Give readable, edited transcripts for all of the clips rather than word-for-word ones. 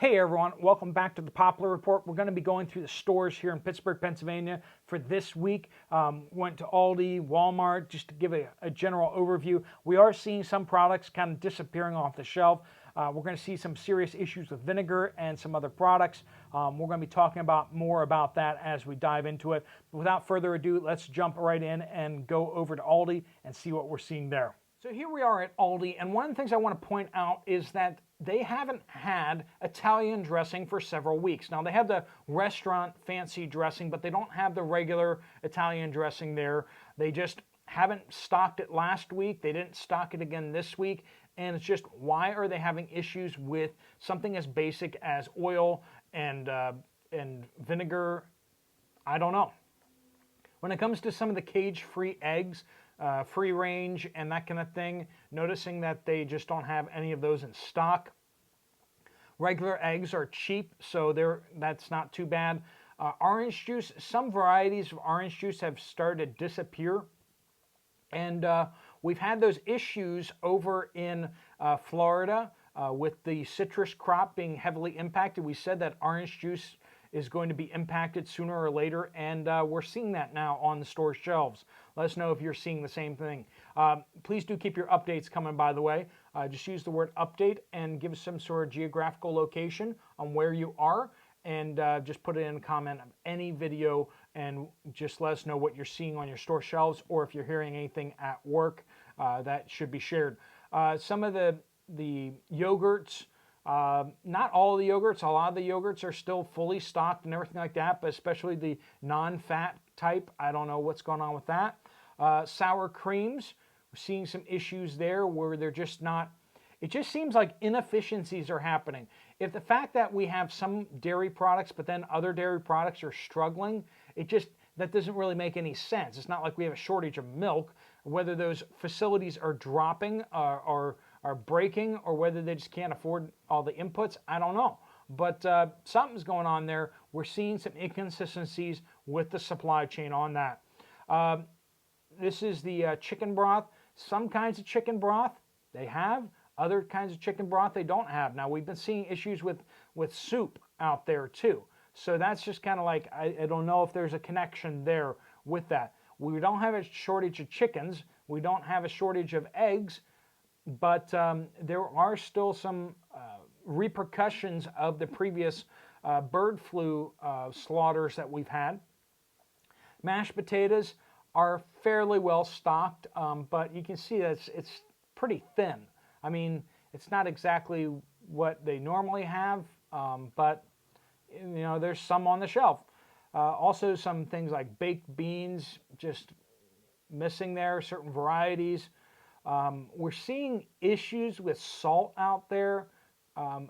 Hey everyone, welcome back to the Poplar Report. We're going to be going through the stores here in Pittsburgh, Pennsylvania for this week. Went to Aldi, Walmart, just to give a general overview. We are seeing some products kind of disappearing off the shelf. We're going to see some serious issues with vinegar and some other products. We're going to be talking more about that as we dive into it. But without further ado, let's jump right in and go over to Aldi and see what we're seeing there. So here we are at Aldi, and one of the things I want to point out is that they haven't had Italian dressing for several weeks. Now, they have the restaurant fancy dressing, but they don't have the regular Italian dressing there. They just haven't stocked it last week. They didn't stock it again this week. And it's just, why are they having issues with something as basic as oil and vinegar? I don't know. When it comes to some of the cage-free eggs, free range and that kind of thing, noticing that they just don't have any of those in stock. Regular eggs are cheap, so that's not too bad. Orange juice, some varieties of orange juice have started to disappear, and we've had those issues over in Florida with the citrus crop being heavily impacted. We said that orange juice is going to be impacted sooner or later, and we're seeing that now on the store shelves. Let us know if you're seeing the same thing. Please do keep your updates coming, by the way. Just use the word update and give us some sort of geographical location on where you are, and just put it in a comment of any video, and just let us know what you're seeing on your store shelves, or if you're hearing anything at work that should be shared. Some of the yogurts, not all the yogurts, a lot of the yogurts are still fully stocked and everything like that, but especially the non-fat type, I don't know what's going on with that. Sour creams, we're seeing some issues there where they're just not, it just seems like inefficiencies are happening. If the fact that we have some dairy products, but then other dairy products are struggling, that doesn't really make any sense. It's not like we have a shortage of milk. Whether those facilities are dropping or are breaking, or whether they just can't afford all the inputs, I don't know. But something's going on there. We're seeing some inconsistencies with the supply chain on that. This is the chicken broth. Some kinds of chicken broth they have. Other kinds of chicken broth they don't have. Now, we've been seeing issues with soup out there too. So that's just kind of like, I don't know if there's a connection there with that. We don't have a shortage of chickens. We don't have a shortage of eggs. But there are still some repercussions of the previous bird flu slaughters that we've had. Mashed potatoes are fairly well stocked, but you can see that it's pretty thin. I mean, it's not exactly what they normally have, but you know, there's some on the shelf. Also, some things like baked beans just missing there, certain varieties. We're seeing issues with salt out there.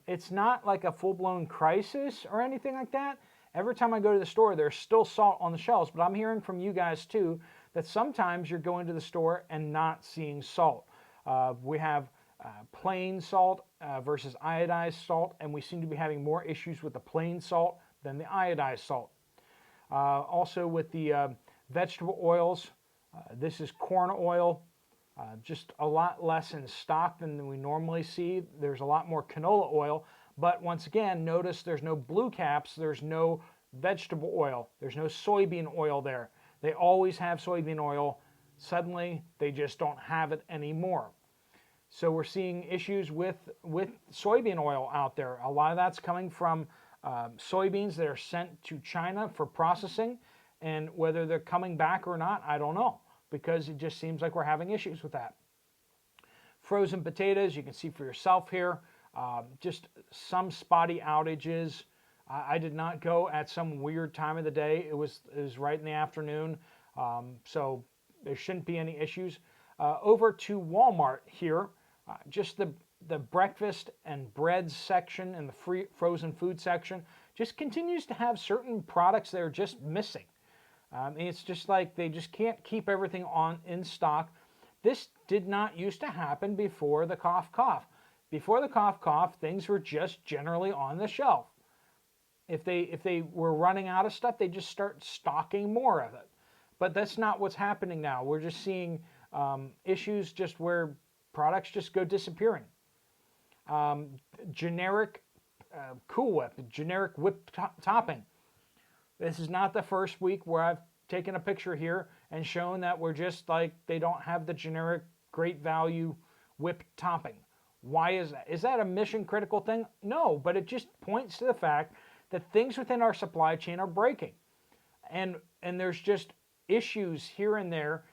It's not like a full-blown crisis or anything like that. Every time I go to the store, there's still salt on the shelves, but I'm hearing from you guys too that sometimes you're going to the store and not seeing salt. We have plain salt versus iodized salt, and we seem to be having more issues with the plain salt than the iodized salt. Also with the vegetable oils, this is corn oil. Just a lot less in stock than we normally see. There's a lot more canola oil, but once again, notice there's no blue caps, there's no vegetable oil, there's no soybean oil there. They always have soybean oil. Suddenly, they just don't have it anymore. So we're seeing issues with soybean oil out there. A lot of that's coming from soybeans that are sent to China for processing, and whether they're coming back or not, I don't know, because it just seems like we're having issues with that. Frozen potatoes, you can see for yourself here, just some spotty outages. I did not go at some weird time of the day. It was right in the afternoon, so there shouldn't be any issues. Over to Walmart here, just the breakfast and bread section and the frozen food section just continues to have certain products that are just missing. It's just like they just can't keep everything in stock. This did not used to happen before the cough. Before the cough, things were just generally on the shelf. If they were running out of stuff, they just start stocking more of it. But that's not what's happening now. We're just seeing issues just where products just go disappearing. Generic Cool Whip, generic whip topping. This is not the first week where I've taken a picture here and shown that we're just like, they don't have the generic great value whip topping. Why is that? Is that a mission critical thing? No, but it just points to the fact that things within our supply chain are breaking. And there's just issues here and there,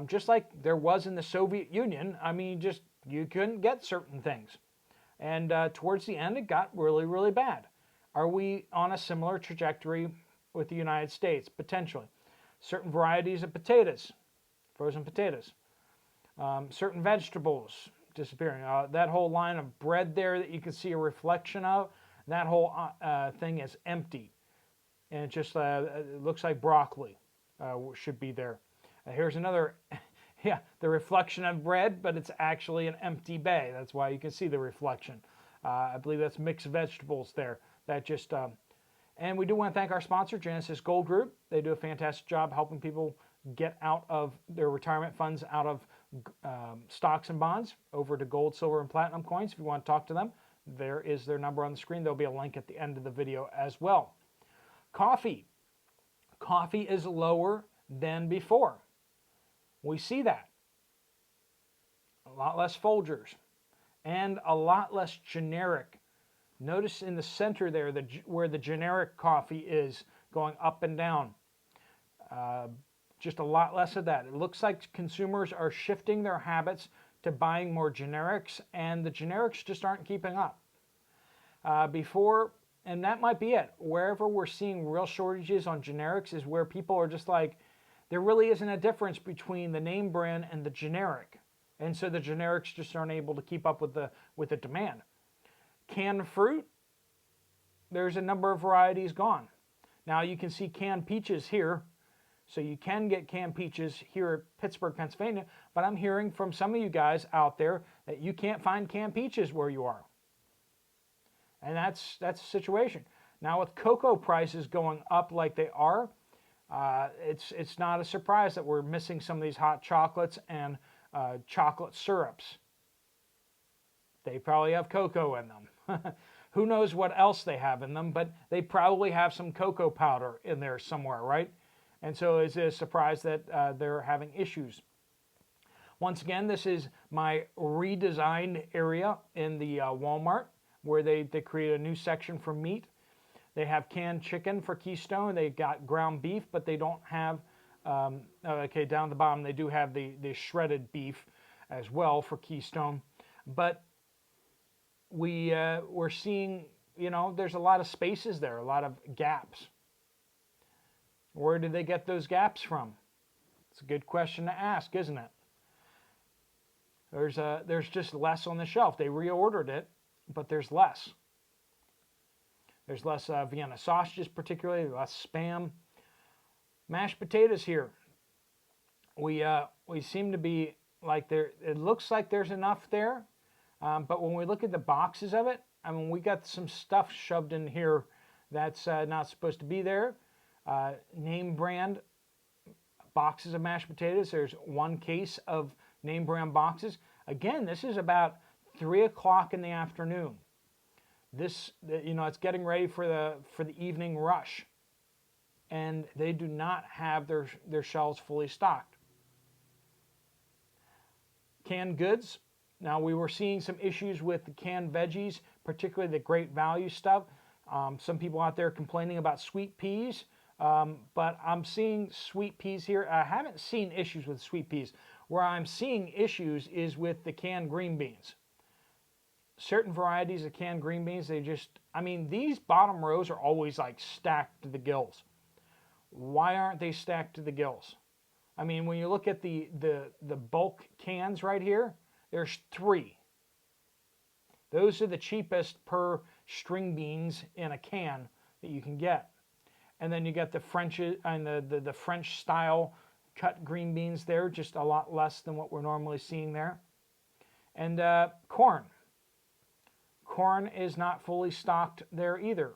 just like there was in the Soviet Union. I mean, just you couldn't get certain things. And towards the end, it got really, really bad. Are we on a similar trajectory with the United States? Potentially. Certain varieties of potatoes, frozen potatoes, certain vegetables disappearing. That whole line of bread there that you can see a reflection of, that whole thing is empty. And it just it looks like broccoli should be there. Here's another, yeah, the reflection of bread, but it's actually an empty bay. That's why you can see the reflection. I believe that's mixed vegetables there. That just, and we do want to thank our sponsor, Genesis Gold Group. They do a fantastic job helping people get out of their retirement funds, out of stocks and bonds, over to gold, silver, and platinum coins. If you want to talk to them, there is their number on the screen. There'll be a link at the end of the video as well. Coffee. Coffee is lower than before. We see that. A lot less Folgers and a lot less generic. Notice in the center there where the generic coffee is going up and down. Just a lot less of that. It looks like consumers are shifting their habits to buying more generics, and the generics just aren't keeping up. And that might be it. Wherever we're seeing real shortages on generics is where people are just like, there really isn't a difference between the name brand and the generic. And so the generics just aren't able to keep up with the demand. Canned fruit, there's a number of varieties gone. Now you can see canned peaches here. So you can get canned peaches here at Pittsburgh, Pennsylvania, but I'm hearing from some of you guys out there that you can't find canned peaches where you are. And that's the situation. Now with cocoa prices going up like they are, it's not a surprise that we're missing some of these hot chocolates and chocolate syrups. They probably have cocoa in them. Who knows what else they have in them, but they probably have some cocoa powder in there somewhere, right? And so it's a surprise that they're having issues. Once again, this is my redesigned area in the Walmart, where they create a new section for meat. They have canned chicken for Keystone. They got ground beef, but they don't have, okay, down at the bottom, they do have the shredded beef as well for Keystone. But we're seeing, you know, there's a lot of spaces there, a lot of gaps. Where did they get those gaps from? It's a good question to ask, isn't it? There's just less on the shelf. They reordered it, but there's less. There's less Vienna sausages, particularly less Spam. Mashed potatoes here. We seem to be like there. It looks like there's enough there, but when we look at the boxes of it, I mean, we got some stuff shoved in here that's not supposed to be there. Name brand boxes of mashed potatoes. There's one case of name brand boxes. Again, this is about 3 o'clock in the afternoon. This, you know, it's getting ready for the evening rush, and they do not have their shelves fully stocked. Canned goods. Now, we were seeing some issues with the canned veggies, particularly the great value stuff. Some people out there complaining about sweet peas. But I'm seeing sweet peas here. I haven't seen issues with sweet peas. Where I'm seeing issues is with the canned green beans. Certain varieties of canned green beans, I mean, these bottom rows are always like stacked to the gills. Why aren't they stacked to the gills? I mean, when you look at the bulk cans right here, there's 3. Those are the cheapest per string beans in a can that you can get. And then you get the French and the French style cut green beans there, just a lot less than what we're normally seeing there. And corn. Corn is not fully stocked there either.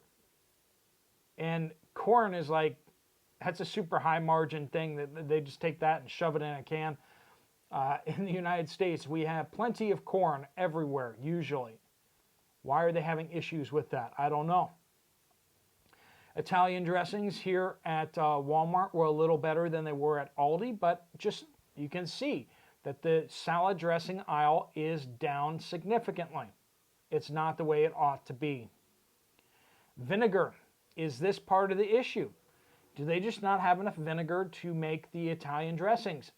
And corn is like, that's a super high margin thing that they just take that and shove it in a can. In the United States, we have plenty of corn everywhere, usually. Why are they having issues with that? I don't know. Italian dressings here at Walmart were a little better than they were at Aldi, but just you can see that the salad dressing aisle is down significantly. It's not the way it ought to be. Vinegar. Is this part of the issue? Do they just not have enough vinegar to make the Italian dressings?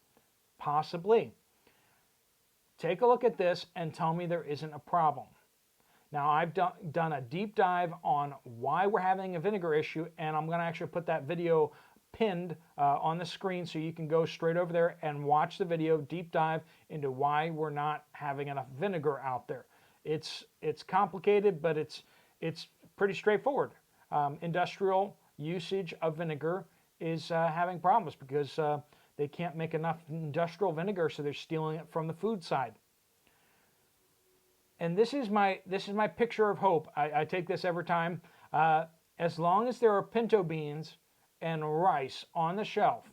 Possibly. Take a look at this and tell me there isn't a problem. Now, I've done a deep dive on why we're having a vinegar issue, and I'm going to actually put that video pinned on the screen so you can go straight over there and watch the video, deep dive into why we're not having enough vinegar out there. It's complicated, but it's pretty straightforward. Industrial usage of vinegar is having problems because they can't make enough industrial vinegar, so they're stealing it from the food side. And this is my picture of hope. I take this every time. As long as there are pinto beans and rice on the shelf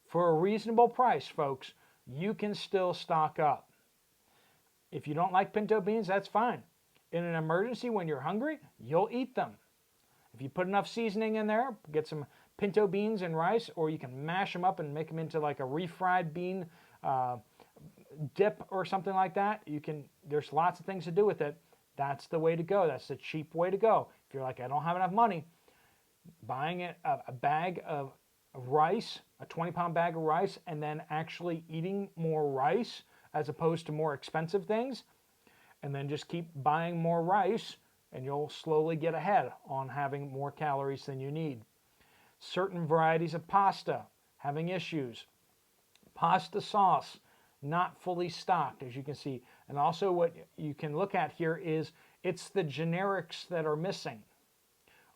for a reasonable price, folks, you can still stock up. If you don't like pinto beans, that's fine. In an emergency when you're hungry, you'll eat them. If you put enough seasoning in there, get some pinto beans and rice, or you can mash them up and make them into like a refried bean dip or something like that. There's lots of things to do with it. That's the way to go. That's the cheap way to go. If you're like, I don't have enough money, buying a bag of rice, a 20-pound bag of rice, and then actually eating more rice as opposed to more expensive things, and then just keep buying more rice, and you'll slowly get ahead on having more calories than you need. Certain varieties of pasta having issues. Pasta sauce not fully stocked, as you can see. And also what you can look at here is it's the generics that are missing.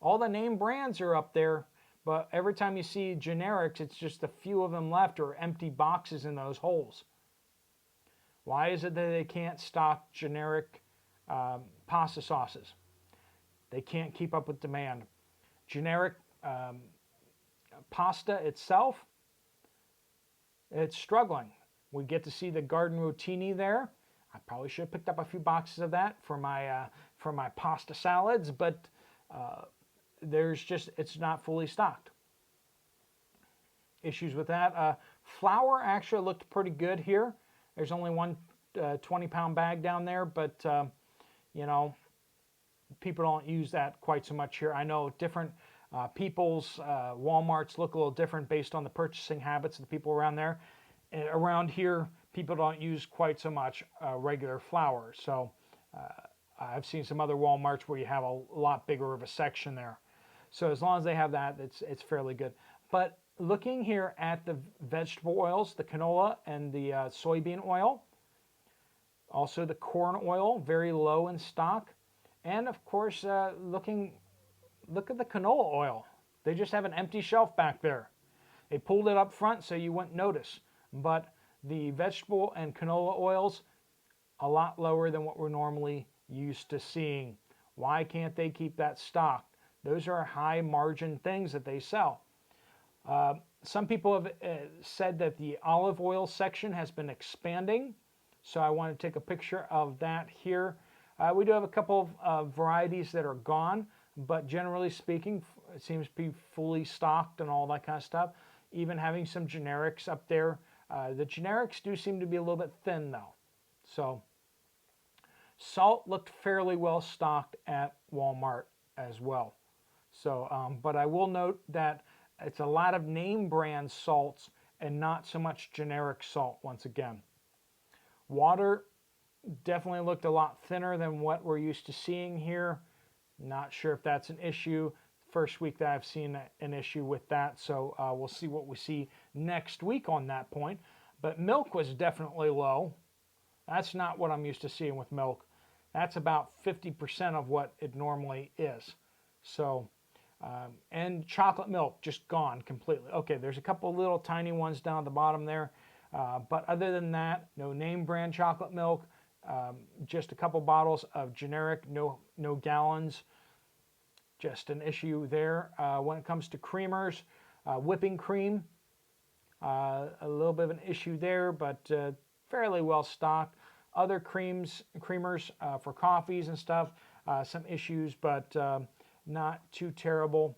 All the name brands are up there, but every time you see generics, it's just a few of them left or empty boxes in those holes. Why is it that they can't stock generic pasta sauces? They can't keep up with demand. Generic pasta itself, it's struggling. We get to see the garden rotini there. I probably should have picked up a few boxes of that for my pasta salads, but it's not fully stocked. Issues with that. Flour actually looked pretty good here. There's only one 20-pound bag down there, but people don't use that quite so much here. I know different people's Walmarts look a little different based on the purchasing habits of the people around there. Around here, people don't use quite so much regular flour. So I've seen some other Walmarts where you have a lot bigger of a section there. So as long as they have that, it's fairly good. But looking here at the vegetable oils, the canola and the soybean oil, also the corn oil, very low in stock. And of course, look at the canola oil. They just have an empty shelf back there. They pulled it up front so you wouldn't notice. But the vegetable and canola oils, a lot lower than what we're normally used to seeing. Why can't they keep that stocked? Those are high margin things that they sell. Some people have said that the olive oil section has been expanding. So I want to take a picture of that here. We do have a couple of varieties that are gone, but generally speaking, it seems to be fully stocked and all that kind of stuff. Even having some generics up there. The generics do seem to be a little bit thin though. So salt looked fairly well stocked at Walmart as well. So, but I will note that it's a lot of name brand salts and not so much generic salt once again. Water definitely looked a lot thinner than what we're used to seeing here. Not sure if that's an issue. First week that I've seen an issue with that, so we'll see what we see next week on that point. But milk was definitely low. That's not what I'm used to seeing with milk. That's about 50% of what it normally is. So, and chocolate milk just gone completely. Okay, there's a couple little tiny ones down at the bottom there. But other than that, no name brand chocolate milk. Just a couple bottles of generic, no gallons. Just an issue there. When it comes to creamers, whipping cream, a little bit of an issue there, but fairly well stocked. Other creamers for coffees and stuff, some issues, but not too terrible.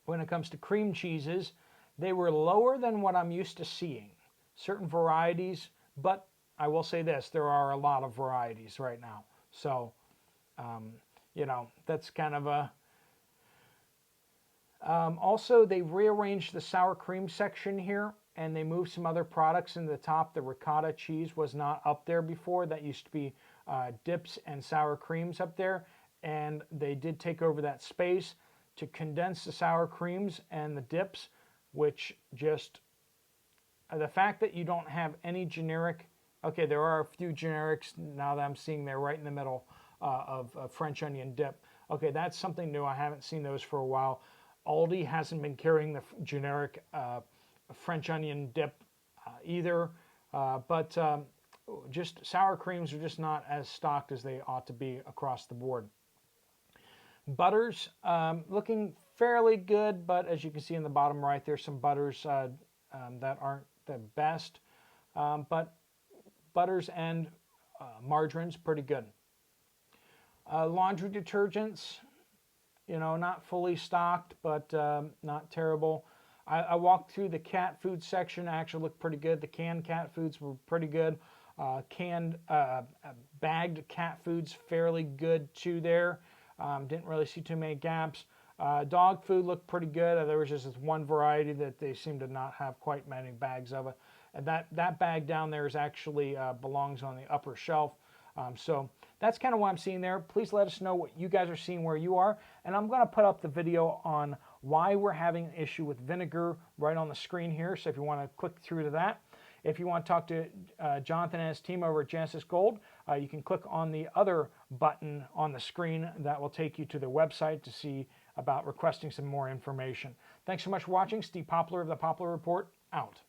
When it comes to cream cheeses, they were lower than what I'm used to seeing. Certain varieties, but I will say this, there are a lot of varieties right now. So, you know, that's kind of a... also, they rearranged the sour cream section here, and they moved some other products in the top. The ricotta cheese was not up there before. That used to be dips and sour creams up there, and they did take over that space to condense the sour creams and the dips, which just... the fact that you don't have any generic... okay, there are a few generics now that I'm seeing there right in the middle of French onion dip. Okay, that's something new. I haven't seen those for a while. Aldi hasn't been carrying the generic French onion dip either, but just sour creams are just not as stocked as they ought to be across the board. Butters, looking fairly good, but as you can see in the bottom right, there's some butters that aren't the best, but butters and margarines pretty good. Laundry detergents, you know, not fully stocked, but not terrible. I walked through the cat food section. Actually looked pretty good. The canned cat foods were pretty good. Bagged cat foods, fairly good too there. Didn't really see too many gaps. Dog food looked pretty good. There was just this one variety that they seem to not have quite many bags of it. And that bag down there is actually belongs on the upper shelf. So that's kind of what I'm seeing there. Please let us know what you guys are seeing where you are. And I'm going to put up the video on why we're having an issue with vinegar right on the screen here. So if you want to click through to that. If you want to talk to Jonathan and his team over at Genesis Gold, you can click on the other button on the screen that will take you to their website to see about requesting some more information. Thanks so much for watching. Steve Poplar of the Poplar Report, out.